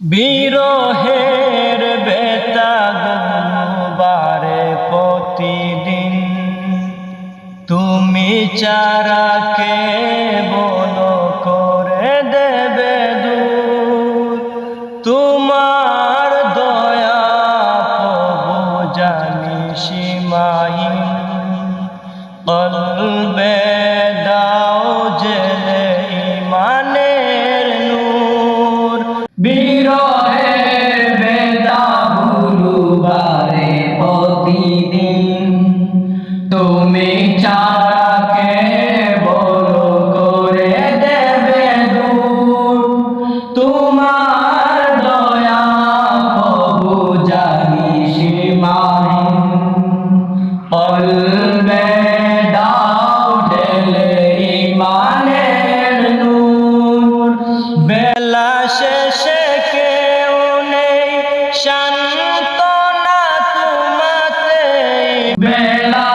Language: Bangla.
বিরহের বেতাগুলো বারে প্রতিদিন, তুমি চারা কে বলো করে দেবে দূর। তোমার দয়া প্রভু জানি সীমাহীন, কলবে দাও জেলে ইমানের নূর। বিরহের বেতাগুলো বারে প্রতিদিন, তুমি চারাকে বলো করে দেবে দূর। তোমার দয়া প্রভু জানি সীমাহীন, কলবে দাও ঢেলে ইমানের নূর। বেলা শেষে কেউ নেই সান্ত্বনা তোমাতে, বেলা